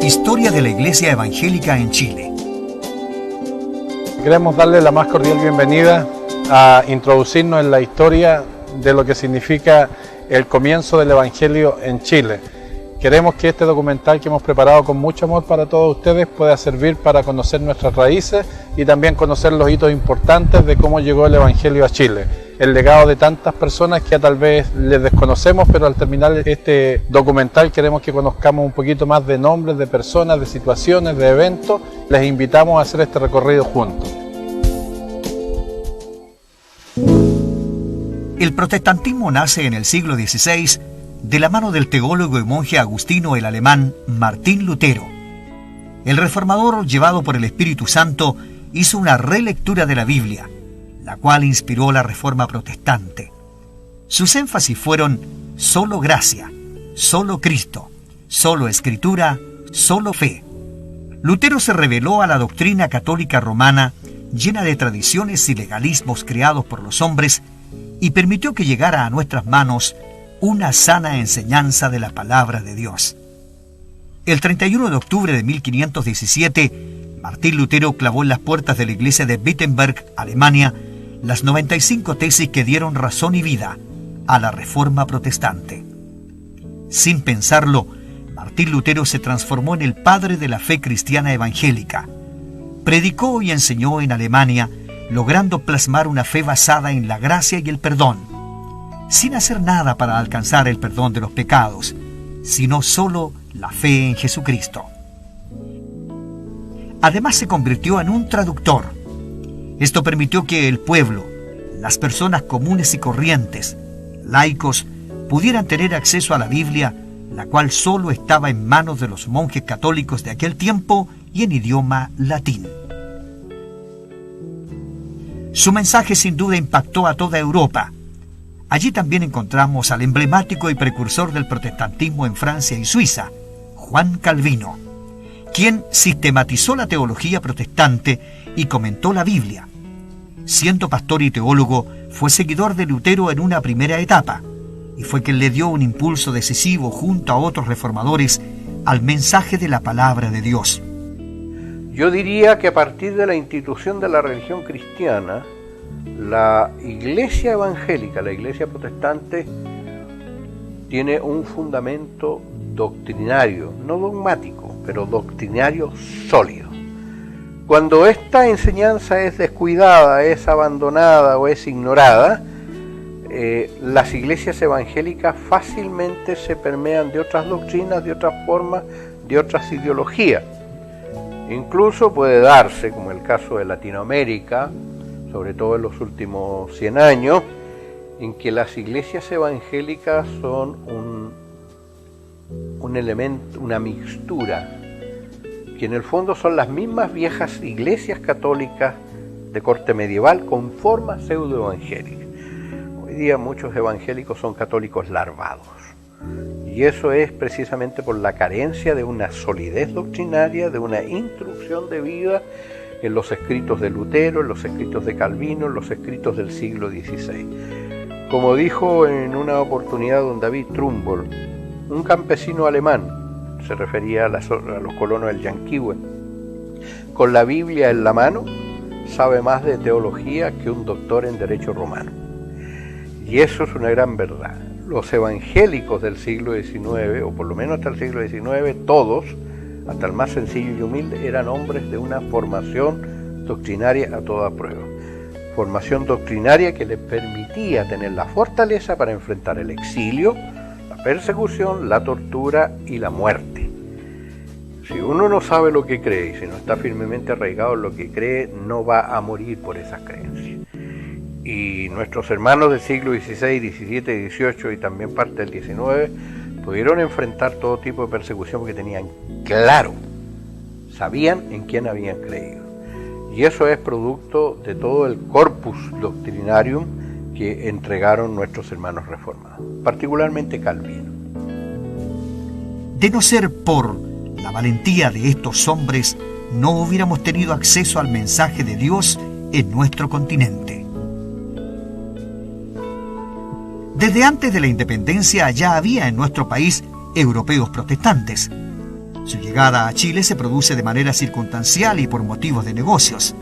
Historia de la Iglesia Evangélica en Chile. Queremos darle la más cordial bienvenida a introducirnos en la historia de lo que significa el comienzo del Evangelio en Chile. Queremos que este documental que hemos preparado con mucho amor para todos ustedes pueda servir para conocer nuestras raíces y también conocer los hitos importantes de cómo llegó el Evangelio a Chile. El legado de tantas personas que tal vez les desconocemos, pero al terminar este documental queremos que conozcamos un poquito más de nombres, de personas, de situaciones, de eventos. Les invitamos a hacer este recorrido juntos. El protestantismo nace en el siglo XVI de la mano del teólogo y monje agustino el alemán Martín Lutero. El reformador, llevado por el Espíritu Santo, hizo una relectura de la Biblia, la cual inspiró la Reforma protestante. Sus énfasis fueron solo gracia, solo Cristo, solo Escritura, solo fe. Lutero se reveló a la doctrina católica romana, llena de tradiciones y legalismos creados por los hombres, y permitió que llegara a nuestras manos una sana enseñanza de la palabra de Dios. El 31 de octubre de 1517, Martín Lutero clavó en las puertas de la iglesia de Wittenberg, Alemania, las 95 tesis que dieron razón y vida a la Reforma protestante. Sin pensarlo, Martín Lutero se transformó en el padre de la fe cristiana evangélica. Predicó y enseñó en Alemania, logrando plasmar una fe basada en la gracia y el perdón, sin hacer nada para alcanzar el perdón de los pecados, sino solo la fe en Jesucristo. Además se convirtió en un traductor. Esto permitió que el pueblo, las personas comunes y corrientes, laicos, pudieran tener acceso a la Biblia, la cual solo estaba en manos de los monjes católicos de aquel tiempo y en idioma latín. Su mensaje sin duda impactó a toda Europa. Allí también encontramos al emblemático y precursor del protestantismo en Francia y Suiza, Juan Calvino, quien sistematizó la teología protestante y comentó la Biblia. Siendo pastor y teólogo, fue seguidor de Lutero en una primera etapa y fue quien le dio un impulso decisivo junto a otros reformadores al mensaje de la palabra de Dios. Yo diría que a partir de la institución de la religión cristiana, la iglesia evangélica, la iglesia protestante, tiene un fundamento doctrinario, no dogmático, pero doctrinario sólido. Cuando esta enseñanza es descuidada, es abandonada o es ignorada, las iglesias evangélicas fácilmente se permean de otras doctrinas, de otras formas, de otras ideologías. Incluso puede darse, como el caso de Latinoamérica, sobre todo en los últimos 100 años, en que las iglesias evangélicas son un elemento, una mixtura, que en el fondo son las mismas viejas iglesias católicas de corte medieval con forma pseudoevangélica. Hoy día muchos evangélicos son católicos larvados, y eso es precisamente por la carencia de una solidez doctrinaria, de una instrucción de vida en los escritos de Lutero, en los escritos de Calvino, en los escritos del siglo XVI. Como dijo en una oportunidad don David Trumbull, un campesino alemán, se refería a los colonos del Yanquihue, con la Biblia en la mano, sabe más de teología que un doctor en derecho romano. Y eso es una gran verdad. Los evangélicos del siglo XIX, o por lo menos hasta el siglo XIX, todos, hasta el más sencillo y humilde, eran hombres de una formación doctrinaria a toda prueba. Formación doctrinaria que les permitía tener la fortaleza para enfrentar el exilio, la persecución, la tortura y la muerte. Si uno no sabe lo que cree y si no está firmemente arraigado en lo que cree, no va a morir por esas creencias. Y nuestros hermanos del siglo XVI, XVII, XVIII y también parte del XIX pudieron enfrentar todo tipo de persecución porque tenían claro, sabían en quién habían creído. Y eso es producto de todo el corpus doctrinarium que entregaron nuestros hermanos reformados, particularmente Calvino. De no ser por la valentía de estos hombres, no hubiéramos tenido acceso al mensaje de Dios en nuestro continente. Desde antes de la independencia ya había en nuestro país europeos protestantes. Su llegada a Chile se produce de manera circunstancial y por motivos de negocios.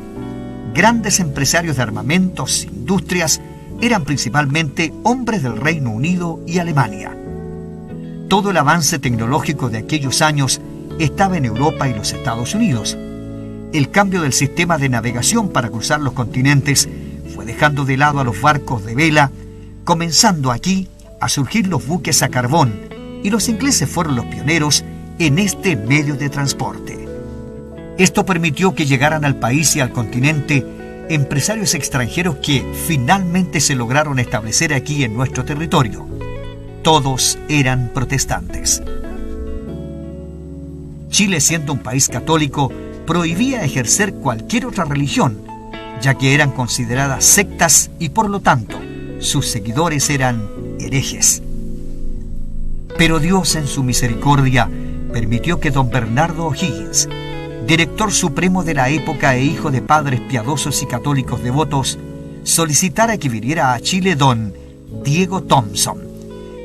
Grandes empresarios de armamentos, industrias, eran principalmente hombres del Reino Unido y Alemania. Todo el avance tecnológico de aquellos años estaba en Europa y los Estados Unidos. El cambio del sistema de navegación para cruzar los continentes fue dejando de lado a los barcos de vela, comenzando aquí a surgir los buques a carbón, y los ingleses fueron los pioneros en este medio de transporte. Esto permitió que llegaran al país y al continente empresarios extranjeros que finalmente se lograron establecer aquí en nuestro territorio. Todos eran protestantes. Chile, siendo un país católico, prohibía ejercer cualquier otra religión, ya que eran consideradas sectas y por lo tanto sus seguidores eran herejes. Pero Dios, en su misericordia, permitió que don Bernardo O'Higgins, director supremo de la época e hijo de padres piadosos y católicos devotos, solicitara que viniera a Chile don Diego Thompson,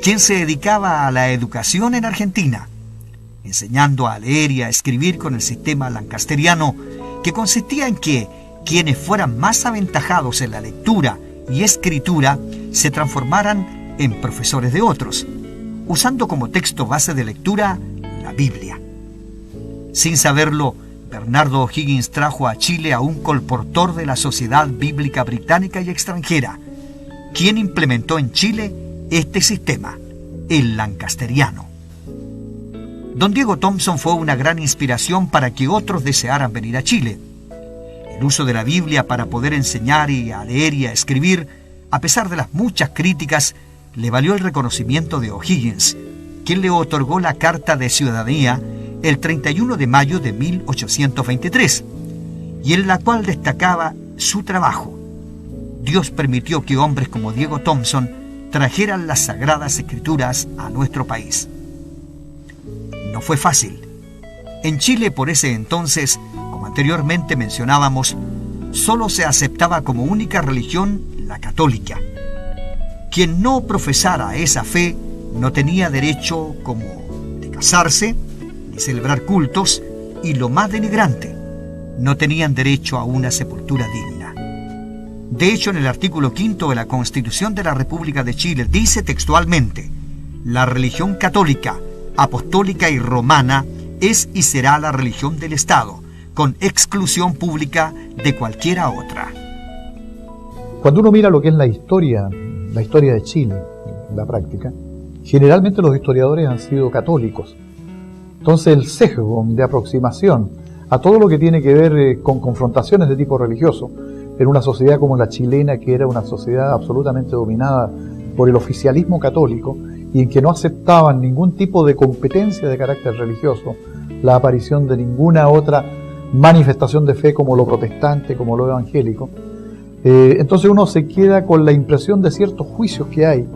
quien se dedicaba a la educación en Argentina, enseñando a leer y a escribir con el sistema lancasteriano, que consistía en que quienes fueran más aventajados en la lectura y escritura se transformaran en profesores de otros, usando como texto base de lectura la Biblia. Sin saberlo, Bernardo O'Higgins trajo a Chile a un colportor de la Sociedad Bíblica Británica y extranjera, quien implementó en Chile este sistema, el lancasteriano. Don Diego Thompson fue una gran inspiración para que otros desearan venir a Chile. El uso de la Biblia para poder enseñar y a leer y a escribir, a pesar de las muchas críticas, le valió el reconocimiento de O'Higgins, quien le otorgó la Carta de Ciudadanía el 31 de mayo de 1823, y en la cual destacaba su trabajo. Dios permitió que hombres como Diego Thompson trajeran las Sagradas Escrituras a nuestro país. No fue fácil. En Chile, por ese entonces, como anteriormente mencionábamos, solo se aceptaba como única religión la católica. Quien no profesara esa fe no tenía derecho como de casarse, ni celebrar cultos, y lo más denigrante, no tenían derecho a una sepultura digna. De hecho, en el artículo 5 de la Constitución de la República de Chile dice textualmente: la religión católica, apostólica y romana es y será la religión del Estado, con exclusión pública de cualquiera otra. Cuando uno mira lo que es la historia de Chile, en la práctica, generalmente los historiadores han sido católicos. Entonces el sesgo de aproximación a todo lo que tiene que ver con confrontaciones de tipo religioso en una sociedad como la chilena, que era una sociedad absolutamente dominada por el oficialismo católico y en que no aceptaban ningún tipo de competencia de carácter religioso, la aparición de ninguna otra manifestación de fe como lo protestante, como lo evangélico, entonces uno se queda con la impresión de ciertos juicios que hay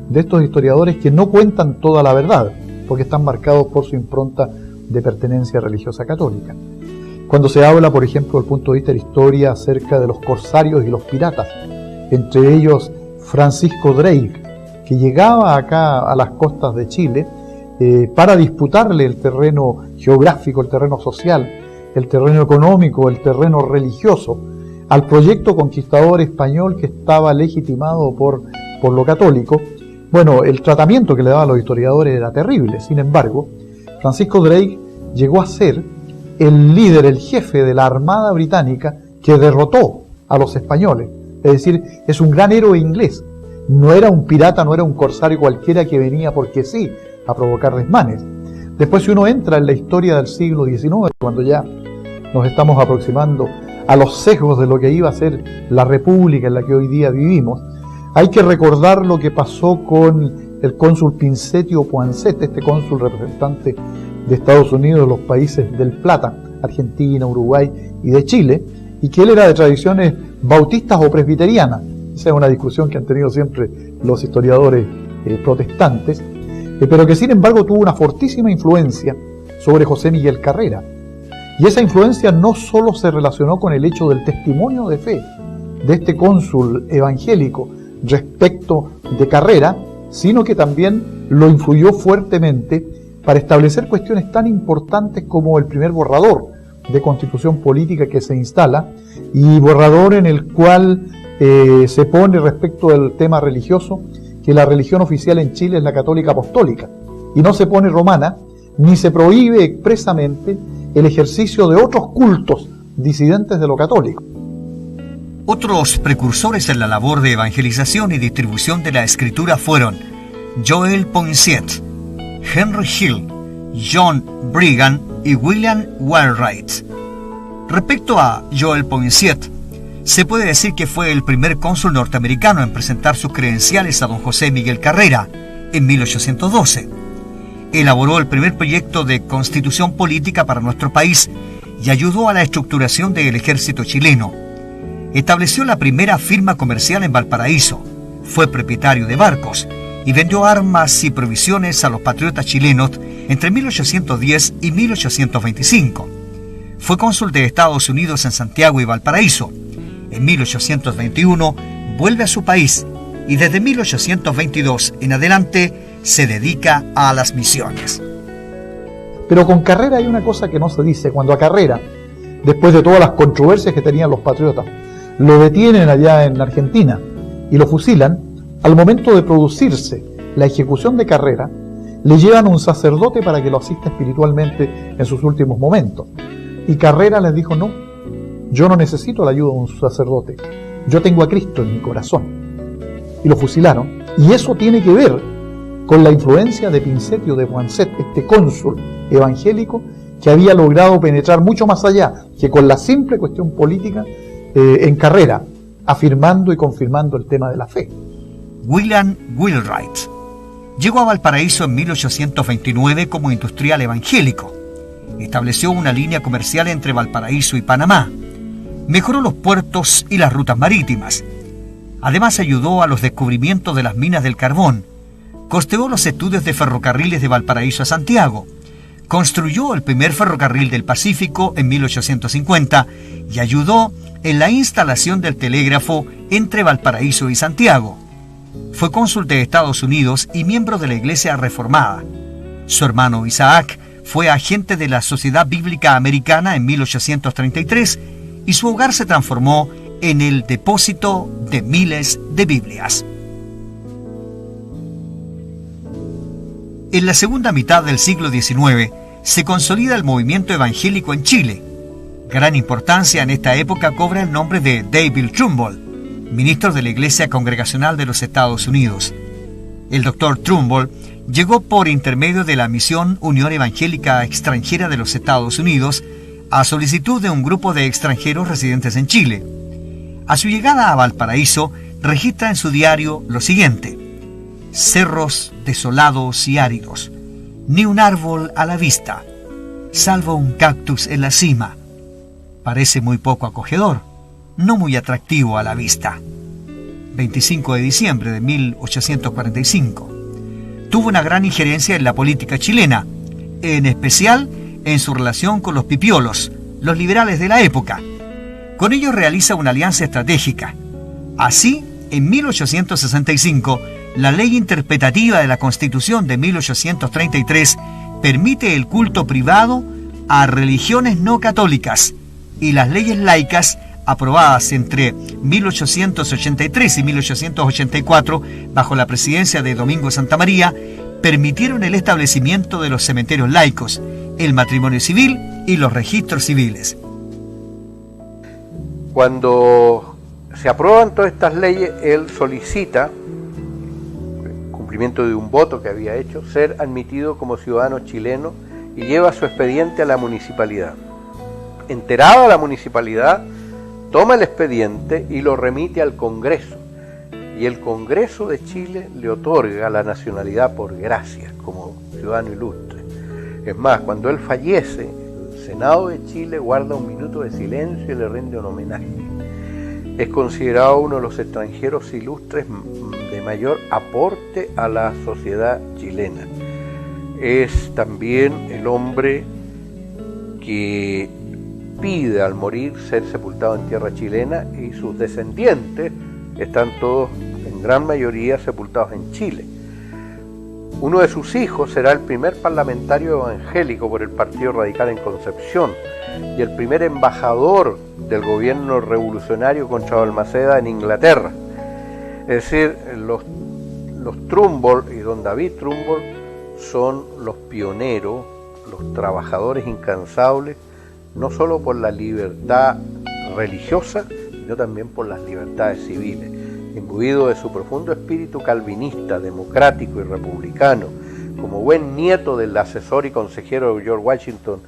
de estos historiadores que no cuentan toda la verdad, porque están marcados por su impronta de pertenencia religiosa católica. Cuando se habla, por ejemplo, desde el punto de vista de la historia acerca de los corsarios y los piratas, entre ellos Francisco Drake, que llegaba acá a las costas de Chile para disputarle el terreno geográfico, el terreno social, el terreno económico, el terreno religioso, al proyecto conquistador español que estaba legitimado por lo católico. Bueno, el tratamiento que le daban los historiadores era terrible. Sin embargo, Francisco Drake llegó a ser el líder, el jefe de la Armada Británica que derrotó a los españoles. Es decir, es un gran héroe inglés. No era un pirata, no era un corsario cualquiera que venía porque sí a provocar desmanes. Después, si uno entra en la historia del siglo XIX, cuando ya nos estamos aproximando a los sesgos de lo que iba a ser la república en la que hoy día vivimos, hay que recordar lo que pasó con el cónsul Pinsetio Poinsett, este cónsul representante de Estados Unidos, de los países del Plata, Argentina, Uruguay y de Chile, y que él era de tradiciones bautistas o presbiterianas. Esa es una discusión que han tenido siempre los historiadores protestantes, pero que sin embargo tuvo una fortísima influencia sobre José Miguel Carrera. Y esa influencia no solo se relacionó con el hecho del testimonio de fe de este cónsul evangélico respecto de Carrera, sino que también lo influyó fuertemente para establecer cuestiones tan importantes como el primer borrador de constitución política que se instala, y borrador en el cual se pone respecto del tema religioso que la religión oficial en Chile es la católica apostólica y no se pone romana, ni se prohíbe expresamente el ejercicio de otros cultos disidentes de lo católico. Otros precursores en la labor de evangelización y distribución de la escritura fueron Joel Poinsett, Henry Hill, John Brigham y William Wainwright. Respecto a Joel Poinsett, se puede decir que fue el primer cónsul norteamericano en presentar sus credenciales a don José Miguel Carrera en 1812. Elaboró el primer proyecto de constitución política para nuestro país y ayudó a la estructuración del ejército chileno. Estableció la primera firma comercial en Valparaíso, fue propietario de barcos y vendió armas y provisiones a los patriotas chilenos entre 1810 y 1825. Fue cónsul de Estados Unidos en Santiago y Valparaíso. En 1821 vuelve a su país y desde 1822 en adelante se dedica a las misiones. Pero con Carrera hay una cosa que no se dice. Cuando a Carrera, después de todas las controversias que tenían los patriotas, lo detienen allá en Argentina y lo fusilan, al momento de producirse la ejecución de Carrera, le llevan un sacerdote para que lo asista espiritualmente en sus últimos momentos. Y Carrera les dijo: no, yo no necesito la ayuda de un sacerdote, yo tengo a Cristo en mi corazón. Y lo fusilaron. Y eso tiene que ver con la influencia de Pinsetio de Poinsett, este cónsul evangélico que había logrado penetrar mucho más allá que con la simple cuestión política en Carrera, afirmando y confirmando el tema de la fe. William Wainwright llegó a Valparaíso en 1829 como industrial evangélico. Estableció una línea comercial entre Valparaíso y Panamá. Mejoró los puertos y las rutas marítimas. Además ayudó a los descubrimientos de las minas del carbón. Costeó los estudios de ferrocarriles de Valparaíso a Santiago. Construyó el primer ferrocarril del Pacífico en 1850 y ayudó en la instalación del telégrafo entre Valparaíso y Santiago. Fue cónsul de Estados Unidos y miembro de la Iglesia Reformada. Su hermano Isaac fue agente de la Sociedad Bíblica Americana en 1833 y su hogar se transformó en el depósito de miles de Biblias. En la segunda mitad del siglo XIX se consolida el movimiento evangélico en Chile. Gran importancia en esta época cobra el nombre de David Trumbull, ministro de la Iglesia Congregacional de los Estados Unidos. El doctor Trumbull llegó por intermedio de la Misión Unión Evangélica Extranjera de los Estados Unidos a solicitud de un grupo de extranjeros residentes en Chile. A su llegada a Valparaíso, registra en su diario lo siguiente: cerros desolados y áridos, ni un árbol a la vista, salvo un cactus en la cima. Parece muy poco acogedor, no muy atractivo a la vista. 25 de diciembre de 1845. Tuvo una gran injerencia en la política chilena, en especial en su relación con los pipiolos, los liberales de la época. Con ellos realiza una alianza estratégica. Así, en 1865, la ley interpretativa de la Constitución de 1833 permite el culto privado a religiones no católicas, y las leyes laicas aprobadas entre 1883 y 1884 bajo la presidencia de Domingo Santa María permitieron el establecimiento de los cementerios laicos, el matrimonio civil y los registros civiles. Cuando se aprueban todas estas leyes, él solicita, cumplimiento de un voto que había hecho, ser admitido como ciudadano chileno y lleva su expediente a la municipalidad. Enterada la municipalidad, toma el expediente y lo remite al Congreso. Y el Congreso de Chile le otorga la nacionalidad por gracia, como ciudadano ilustre. Es más, cuando él fallece, el Senado de Chile guarda un minuto de silencio y le rinde un homenaje. Es considerado uno de los extranjeros ilustres de mayor aporte a la sociedad chilena. Es también el hombre que pide al morir ser sepultado en tierra chilena, y sus descendientes están todos, en gran mayoría, sepultados en Chile. Uno de sus hijos será el primer parlamentario evangélico por el Partido Radical en Concepción y el primer embajador del gobierno revolucionario contra Balmaceda en Inglaterra. Es decir, los Trumbull y don David Trumbull son los pioneros, los trabajadores incansables, no solo por la libertad religiosa, sino también por las libertades civiles. Imbuido de su profundo espíritu calvinista, democrático y republicano, como buen nieto del asesor y consejero de George Washington,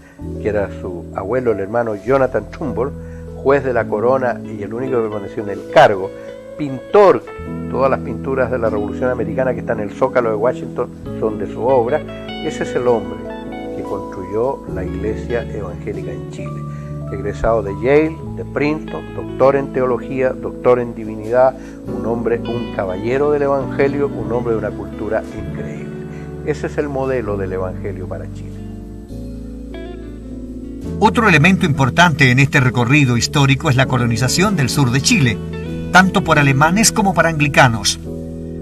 que era su abuelo, el hermano Jonathan Trumbull, juez de la corona y el único que permaneció en el cargo, pintor, todas las pinturas de la Revolución Americana que están en el Zócalo de Washington son de su obra. Ese es el hombre que construyó la Iglesia Evangélica en Chile. Egresado de Yale, de Princeton, doctor en teología, doctor en divinidad, un hombre, un caballero del Evangelio, un hombre de una cultura increíble. Ese es el modelo del Evangelio para Chile. Otro elemento importante en este recorrido histórico es la colonización del sur de Chile, tanto por alemanes como por anglicanos.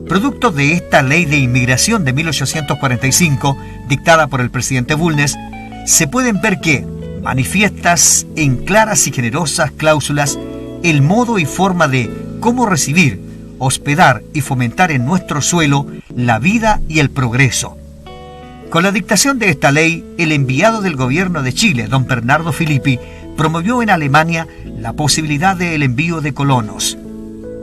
Producto de esta ley de inmigración de 1845, dictada por el presidente Bulnes, se pueden ver que manifiestas en claras y generosas cláusulas el modo y forma de cómo recibir, hospedar y fomentar en nuestro suelo la vida y el progreso. Con la dictación de esta ley, el enviado del gobierno de Chile, don Bernardo Filippi, promovió en Alemania la posibilidad del envío de colonos.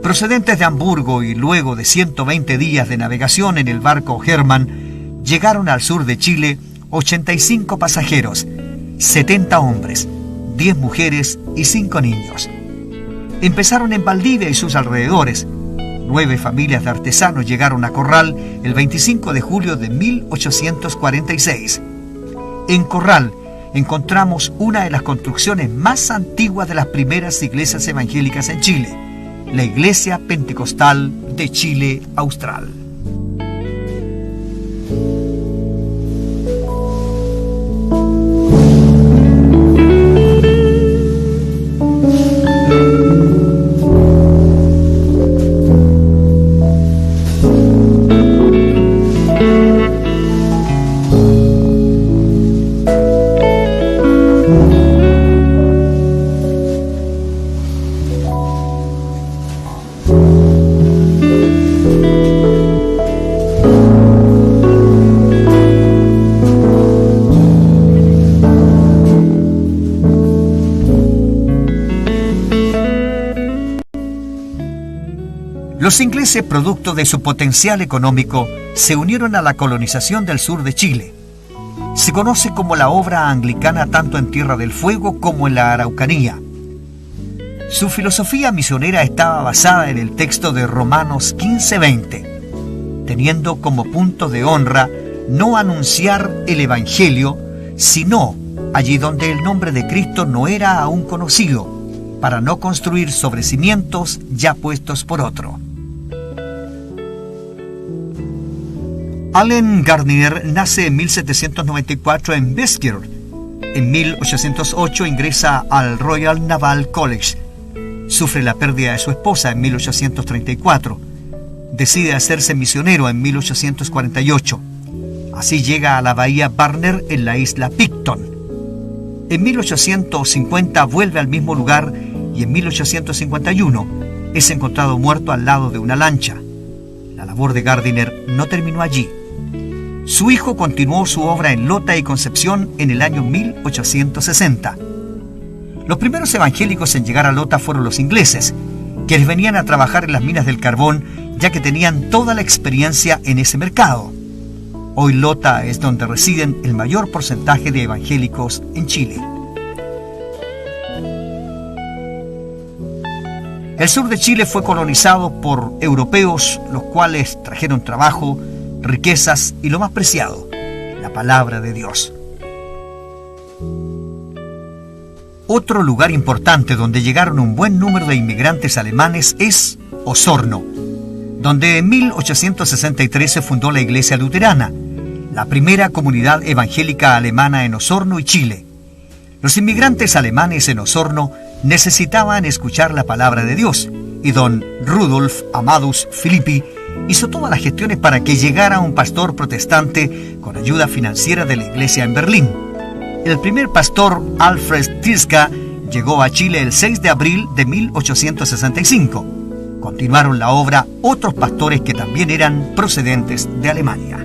Procedentes de Hamburgo y luego de 120 días de navegación en el barco Hermann, llegaron al sur de Chile 85 pasajeros, 70 hombres, 10 mujeres y 5 niños. Empezaron en Valdivia y sus alrededores. 9 familias de artesanos llegaron a Corral el 25 de julio de 1846. En Corral encontramos una de las construcciones más antiguas de las primeras iglesias evangélicas en Chile, la Iglesia Pentecostal de Chile Austral. Los ingleses, producto de su potencial económico, se unieron a la colonización del sur de Chile. Se conoce como la obra anglicana tanto en Tierra del Fuego como en la Araucanía. Su filosofía misionera estaba basada en el texto de Romanos 15:20, teniendo como punto de honra no anunciar el Evangelio, sino allí donde el nombre de Cristo no era aún conocido, para no construir sobre cimientos ya puestos por otro. Allen Gardiner nace en 1794 en Beskier. En 1808 ingresa al Royal Naval College. Sufre la pérdida de su esposa en 1834. Decide hacerse misionero en 1848. Así llega a la bahía Barner en la isla Picton. En 1850 vuelve al mismo lugar y en 1851 es encontrado muerto al lado de una lancha. La labor de Gardiner no terminó allí. Su hijo continuó su obra en Lota y Concepción en el año 1860. Los primeros evangélicos en llegar a Lota fueron los ingleses, quienes venían a trabajar en las minas del carbón, ya que tenían toda la experiencia en ese mercado. Hoy Lota es donde residen el mayor porcentaje de evangélicos en Chile. El sur de Chile fue colonizado por europeos, los cuales trajeron trabajo, riquezas y lo más preciado, la palabra de Dios. Otro lugar importante donde llegaron un buen número de inmigrantes alemanes es Osorno, donde en 1863 se fundó la Iglesia Luterana, la primera comunidad evangélica alemana en Osorno y Chile. Los inmigrantes alemanes en Osorno necesitaban escuchar la palabra de Dios, y don Rudolf Amadus Filippi hizo todas las gestiones para que llegara un pastor protestante con ayuda financiera de la iglesia en Berlín. El primer pastor, Alfred Tieska, llegó a Chile el 6 de abril de 1865. Continuaron la obra otros pastores que también eran procedentes de Alemania.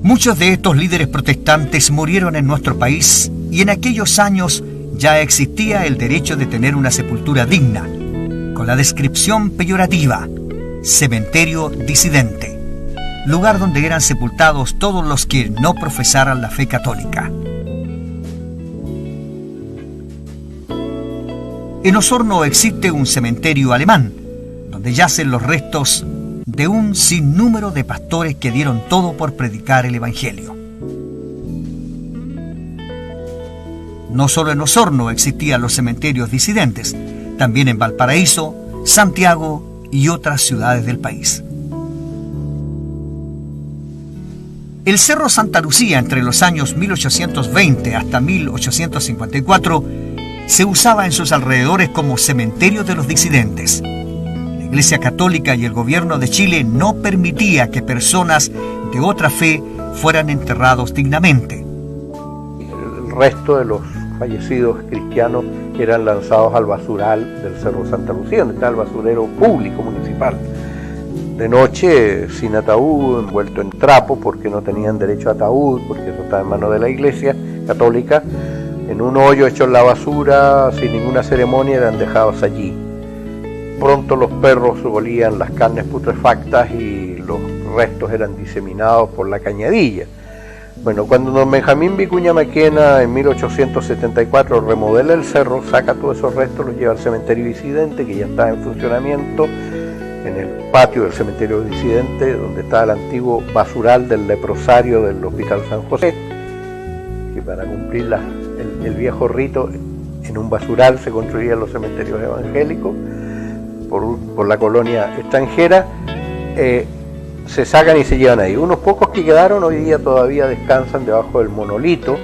Muchos de estos líderes protestantes murieron en nuestro país y en aquellos años ya existía el derecho de tener una sepultura digna, con la descripción peyorativa, cementerio disidente, lugar donde eran sepultados todos los que no profesaran la fe católica. En Osorno existe un cementerio alemán, donde yacen los restos de un sinnúmero de pastores que dieron todo por predicar el Evangelio. No solo en Osorno existían los cementerios disidentes, también en Valparaíso, Santiago y otras ciudades del país. El Cerro Santa Lucía, entre los años 1820 hasta 1854, se usaba en sus alrededores como cementerio de los disidentes. La Iglesia Católica y el gobierno de Chile no permitía que personas de otra fe fueran enterrados dignamente. El resto de los fallecidos cristianos eran lanzados al basural del Cerro Santa Lucía, donde está el basurero público municipal. De noche, sin ataúd, envuelto en trapo, porque no tenían derecho a ataúd, porque eso estaba en manos de la Iglesia Católica. En un hoyo hecho en la basura, sin ninguna ceremonia, eran dejados allí. Pronto los perros olían las carnes putrefactas y los restos eran diseminados por la cañadilla. Bueno, cuando don Benjamín Vicuña Maquena en 1874 remodela el cerro, saca todos esos restos, los lleva al cementerio disidente, que ya está en funcionamiento, en el patio del cementerio disidente, donde está el antiguo basural del leprosario del Hospital San José, que para cumplir el viejo rito, en un basural se construían los cementerios evangélicos por la colonia extranjera. Se sacan y se llevan ahí. Unos pocos que quedaron hoy día todavía descansan debajo del monolito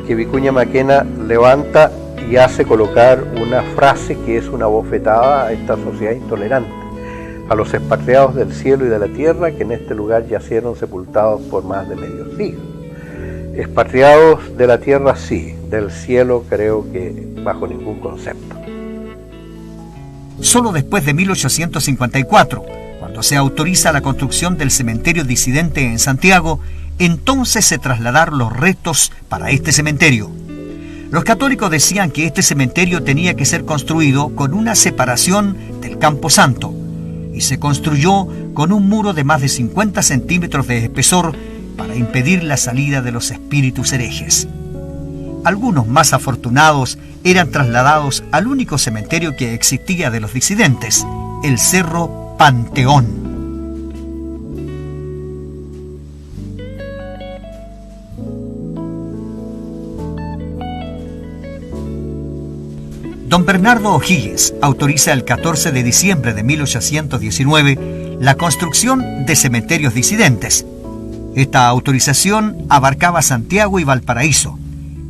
que Vicuña Maquena levanta y hace colocar una frase que es una bofetada a esta sociedad intolerante: a los expatriados del cielo y de la tierra que en este lugar yacieron sepultados por más de medio siglo. Expatriados de la tierra sí, del cielo creo que bajo ningún concepto. Solo después de 1854, cuando se autoriza la construcción del cementerio disidente en Santiago, entonces se trasladaron los restos para este cementerio. Los católicos decían que este cementerio tenía que ser construido con una separación del Campo Santo, y se construyó con un muro de más de 50 centímetros de espesor para impedir la salida de los espíritus herejes. Algunos más afortunados eran trasladados al único cementerio que existía de los disidentes, el Cerro Panteón. Don Bernardo O'Higgins autoriza el 14 de diciembre de 1819 la construcción de cementerios disidentes. Esta autorización abarcaba Santiago y Valparaíso,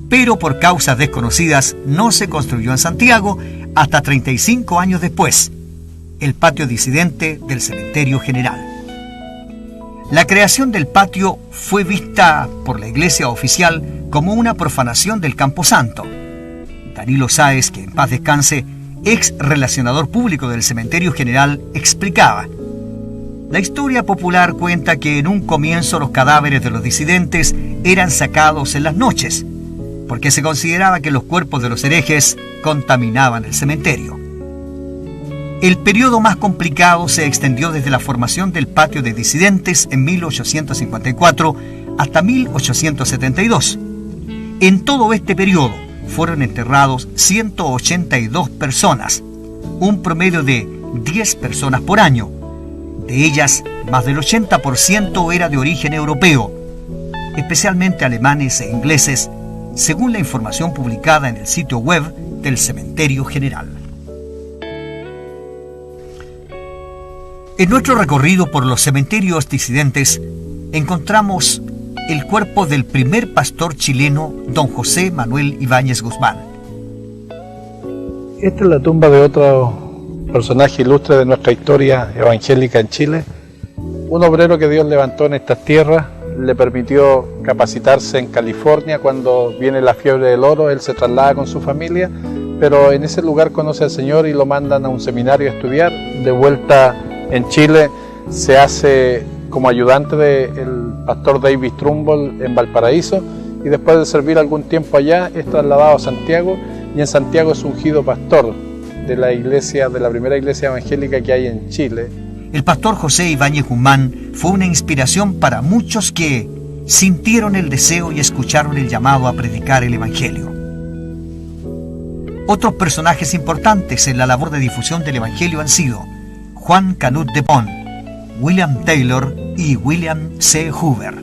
pero por causas desconocidas no se construyó en Santiago hasta 35 años después, el patio disidente del Cementerio General. La creación del patio fue vista por la Iglesia oficial como una profanación del Camposanto. Danilo Sáez, que en paz descanse, ex relacionador público del Cementerio General, explicaba: la historia popular cuenta que en un comienzo los cadáveres de los disidentes eran sacados en las noches, porque se consideraba que los cuerpos de los herejes contaminaban el cementerio. El periodo más complicado se extendió desde la formación del patio de disidentes en 1854 hasta 1872. En todo este periodo fueron enterrados 182 personas, un promedio de 10 personas por año. De ellas, más del 80% era de origen europeo, especialmente alemanes e ingleses, según la información publicada en el sitio web del Cementerio General. En nuestro recorrido por los cementerios disidentes, encontramos el cuerpo del primer pastor chileno, don José Manuel Ibáñez Guzmán. Esta es la tumba de otro personaje ilustre de nuestra historia evangélica en Chile, un obrero que Dios levantó en estas tierras, le permitió capacitarse en California. Cuando viene la fiebre del oro, él se traslada con su familia, pero en ese lugar conoce al Señor y lo mandan a un seminario a estudiar. De vuelta en Chile se hace como ayudante del pastor David Trumbull en Valparaíso, y después de servir algún tiempo allá es trasladado a Santiago, y en Santiago es ungido pastor de la iglesia, de la primera iglesia evangélica que hay en Chile. El pastor José Ibáñez Guzmán fue una inspiración para muchos que sintieron el deseo y escucharon el llamado a predicar el Evangelio. Otros personajes importantes en la labor de difusión del Evangelio han sido Juan Canut de Bon, William Taylor y William C. Hoover.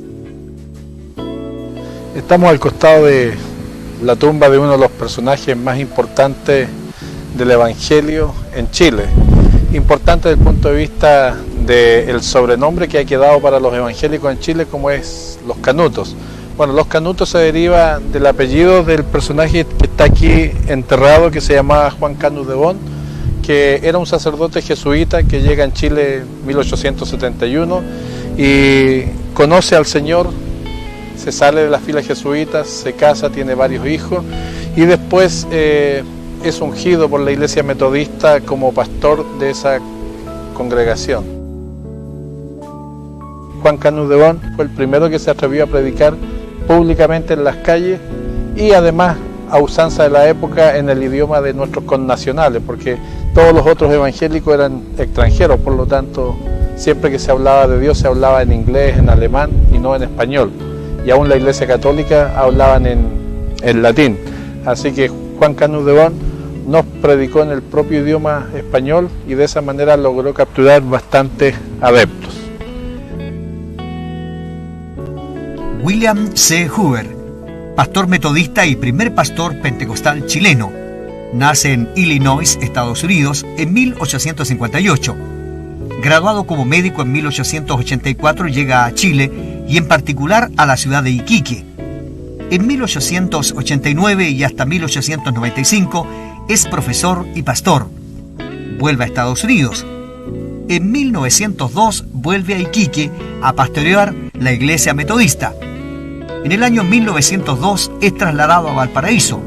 Estamos al costado de la tumba de uno de los personajes más importantes del Evangelio en Chile. Importante desde el punto de vista del sobrenombre que ha quedado para los evangélicos en Chile, como es los Canutos. Bueno, los Canutos se deriva del apellido del personaje que está aquí enterrado, que se llamaba Juan Canut de Bon, que era un sacerdote jesuita que llega en Chile en 1871 y conoce al Señor, se sale de las filas jesuitas, se casa, tiene varios hijos y después es ungido por la iglesia metodista como pastor de esa congregación. Juan Canut de Bon fue el primero que se atrevió a predicar públicamente en las calles y además a usanza de la época en el idioma de nuestros connacionales, porque todos los otros evangélicos eran extranjeros, por lo tanto siempre que se hablaba de Dios se hablaba en inglés, en alemán y no en español, y aún la iglesia católica hablaban en latín. Así que Juan Canut de Bon nos predicó en el propio idioma español y de esa manera logró capturar bastantes adeptos. William C. Hoover, pastor metodista y primer pastor pentecostal chileno, nace en Illinois, Estados Unidos, en 1858. Graduado como médico en 1884, llega a Chile y en particular a la ciudad de Iquique. En 1889 y hasta 1895 es profesor y pastor. Vuelve a Estados Unidos. En 1902 vuelve a Iquique a pastorear la iglesia metodista. En el año 1902 es trasladado a Valparaíso.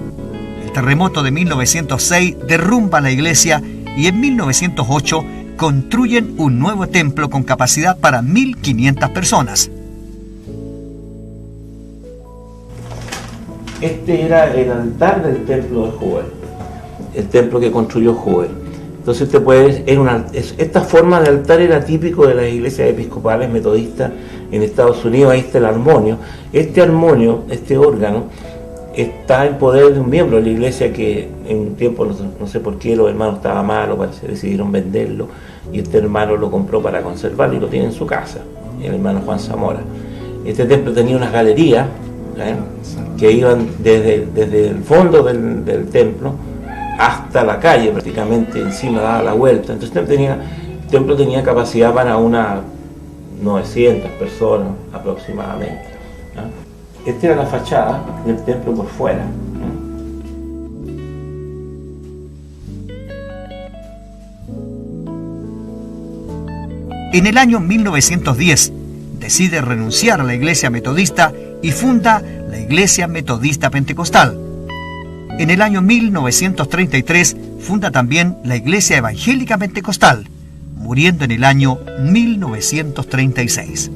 El terremoto de 1906 derrumba la iglesia y en 1908 construyen un nuevo templo con capacidad para 1.500 personas. Este era el altar del templo de Hoover, el templo que construyó Hoover. Entonces esta forma de altar era típico de las iglesias episcopales metodistas en Estados Unidos. Ahí está el armonio. Este armonio, este órgano, está en poder de un miembro de la iglesia que en un tiempo, no sé por qué, los hermanos estaban malos, parece, decidieron venderlo y este hermano lo compró para conservarlo y lo tiene en su casa, el hermano Juan Zamora. Este templo tenía unas galerías que iban desde el fondo del templo hasta la calle, prácticamente encima, daba la vuelta. Entonces el templo tenía capacidad para unas 900 personas aproximadamente. Esta era la fachada del templo por fuera. En el año 1910 decide renunciar a la iglesia metodista y funda la Iglesia Metodista Pentecostal. En el año 1933 funda también la Iglesia Evangélica Pentecostal, muriendo en el año 1936.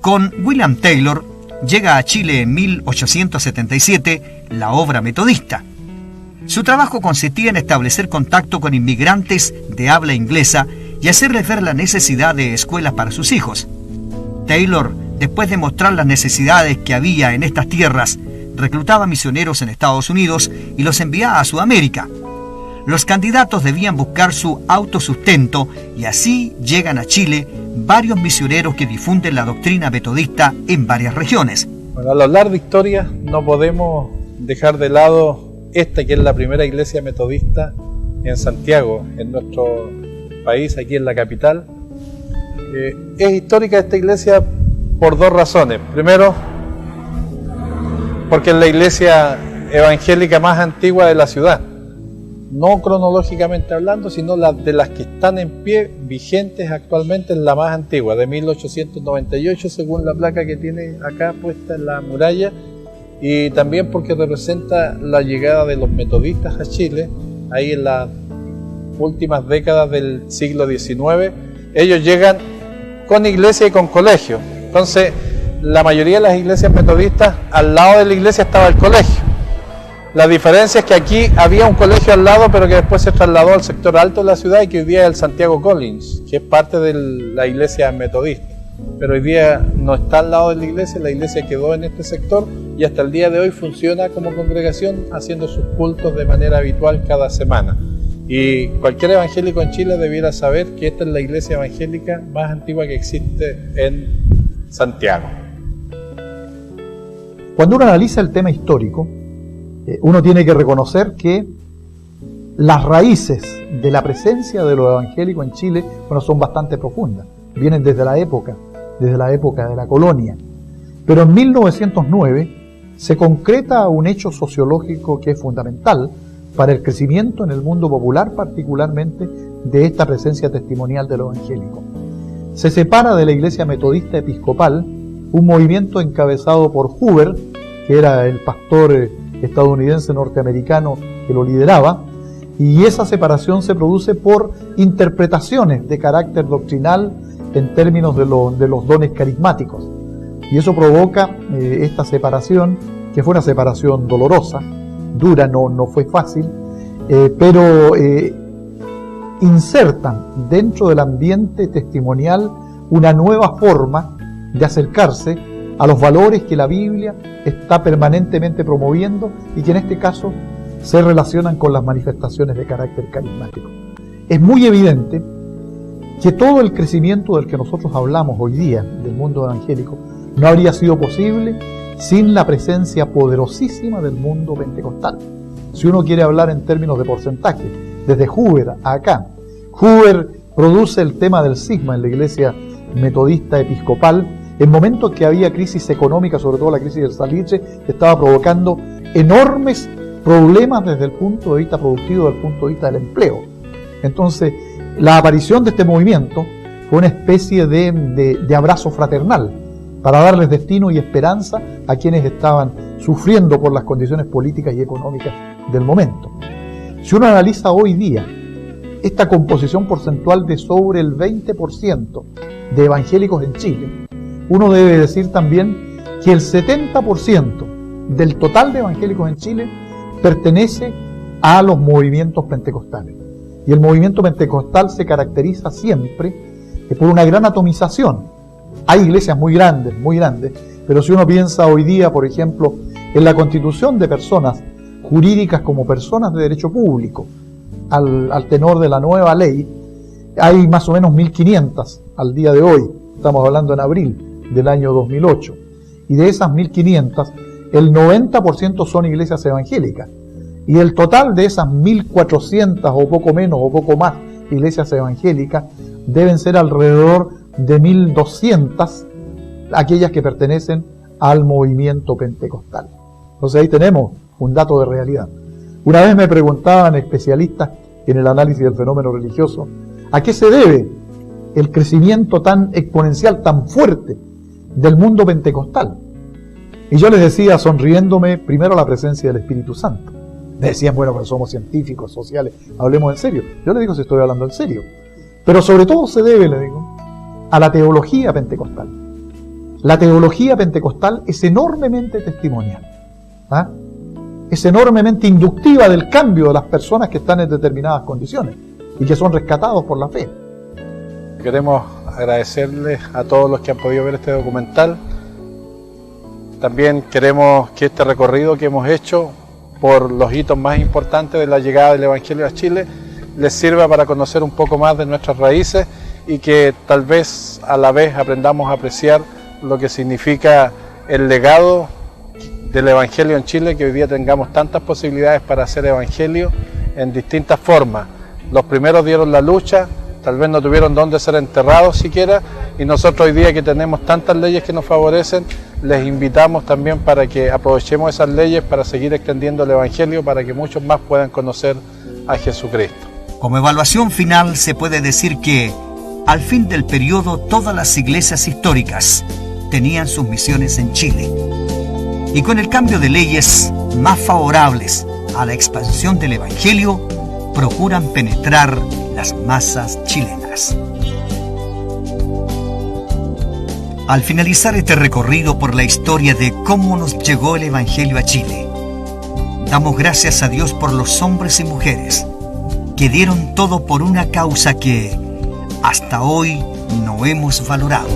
Con William Taylor llega a Chile en 1877 la obra metodista. Su trabajo consistía en establecer contacto con inmigrantes de habla inglesa y hacerles ver la necesidad de escuelas para sus hijos. Taylor, después de mostrar las necesidades que había en estas tierras, reclutaba misioneros en Estados Unidos y los enviaba a Sudamérica. Los candidatos debían buscar su autosustento y así llegan a Chile varios misioneros que difunden la doctrina metodista en varias regiones. Bueno, al hablar de historia no podemos dejar de lado esta que es la primera iglesia metodista en Santiago, en nuestro país, aquí en la capital. Es histórica esta iglesia por dos razones. Primero, porque es la iglesia evangélica más antigua de la ciudad. No cronológicamente hablando, sino de las que están en pie, vigentes actualmente, es la más antigua, de 1898, según la placa que tiene acá puesta en la muralla, y también porque representa la llegada de los metodistas a Chile, ahí en las últimas décadas del siglo XIX. Ellos llegan con iglesia y con colegio. Entonces, la mayoría de las iglesias metodistas, al lado de la iglesia estaba el colegio. La diferencia es que aquí había un colegio al lado, pero que después se trasladó al sector alto de la ciudad y que hoy día es el Santiago Collins, que es parte de la iglesia metodista. Pero hoy día no está al lado de la iglesia quedó en este sector y hasta el día de hoy funciona como congregación haciendo sus cultos de manera habitual cada semana. Y cualquier evangélico en Chile debiera saber que esta es la iglesia evangélica más antigua que existe en Santiago. Cuando uno analiza el tema histórico, uno tiene que reconocer que las raíces de la presencia de los evangélicos en Chile, bueno, son bastante profundas. Vienen desde la época de la colonia. Pero en 1909 se concreta un hecho sociológico que es fundamental para el crecimiento en el mundo popular, particularmente de esta presencia testimonial de los evangélicos. Se separa de la iglesia metodista episcopal un movimiento encabezado por Hoover, que era el pastor estadounidense norteamericano que lo lideraba, y esa separación se produce por interpretaciones de carácter doctrinal en términos de los dones carismáticos, y eso provoca esta separación, que fue una separación dolorosa, dura, no fue fácil, pero insertan dentro del ambiente testimonial una nueva forma de acercarse a los valores que la Biblia está permanentemente promoviendo y que en este caso se relacionan con las manifestaciones de carácter carismático. Es muy evidente que todo el crecimiento del que nosotros hablamos hoy día del mundo evangélico no habría sido posible sin la presencia poderosísima del mundo pentecostal. Si uno quiere hablar en términos de porcentaje, desde Hoover a acá, Hoover produce el tema del cisma en la iglesia metodista episcopal en momentos que había crisis económica, sobre todo la crisis del salitre, que estaba provocando enormes problemas desde el punto de vista productivo, desde el punto de vista del empleo. Entonces, la aparición de este movimiento fue una especie de abrazo fraternal para darles destino y esperanza a quienes estaban sufriendo por las condiciones políticas y económicas del momento. Si uno analiza hoy día esta composición porcentual de sobre el 20% de evangélicos en Chile, uno debe decir también que el 70% del total de evangélicos en Chile pertenece a los movimientos pentecostales. Y el movimiento pentecostal se caracteriza siempre por una gran atomización. Hay iglesias muy grandes, pero si uno piensa hoy día, por ejemplo, en la constitución de personas jurídicas como personas de derecho público, al tenor de la nueva ley, hay más o menos 1.500 al día de hoy, estamos hablando en abril del año 2008, y de esas 1.500, el 90% son iglesias evangélicas, y el total de esas 1.400 o poco menos o poco más iglesias evangélicas deben ser alrededor de 1.200 aquellas que pertenecen al movimiento pentecostal. Entonces ahí tenemos un dato de realidad. Una vez me preguntaban especialistas en el análisis del fenómeno religioso, ¿a qué se debe el crecimiento tan exponencial, tan fuerte del mundo pentecostal? Y yo les decía, sonriéndome, primero la presencia del Espíritu Santo. Me decían, bueno, pero somos científicos, sociales, hablemos en serio. Yo les digo, si estoy hablando en serio. Pero sobre todo se debe, le digo, a la teología pentecostal. La teología pentecostal es enormemente testimonial, es enormemente inductiva del cambio de las personas que están en determinadas condiciones y que son rescatados por la fe. Queremos agradecerles a todos los que han podido ver este documental. También queremos que este recorrido que hemos hecho por los hitos más importantes de la llegada del Evangelio a Chile les sirva para conocer un poco más de nuestras raíces y que tal vez a la vez aprendamos a apreciar lo que significa el legado del Evangelio en Chile, que hoy día tengamos tantas posibilidades para hacer Evangelio en distintas formas. Los primeros dieron la lucha, tal vez no tuvieron dónde ser enterrados siquiera, y nosotros hoy día que tenemos tantas leyes que nos favorecen, les invitamos también para que aprovechemos esas leyes para seguir extendiendo el Evangelio, para que muchos más puedan conocer a Jesucristo. Como evaluación final se puede decir que, al fin del periodo, todas las iglesias históricas tenían sus misiones en Chile. Y con el cambio de leyes más favorables a la expansión del Evangelio, procuran penetrar las masas chilenas. Al finalizar este recorrido por la historia de cómo nos llegó el Evangelio a Chile, damos gracias a Dios por los hombres y mujeres que dieron todo por una causa que hasta hoy no hemos valorado.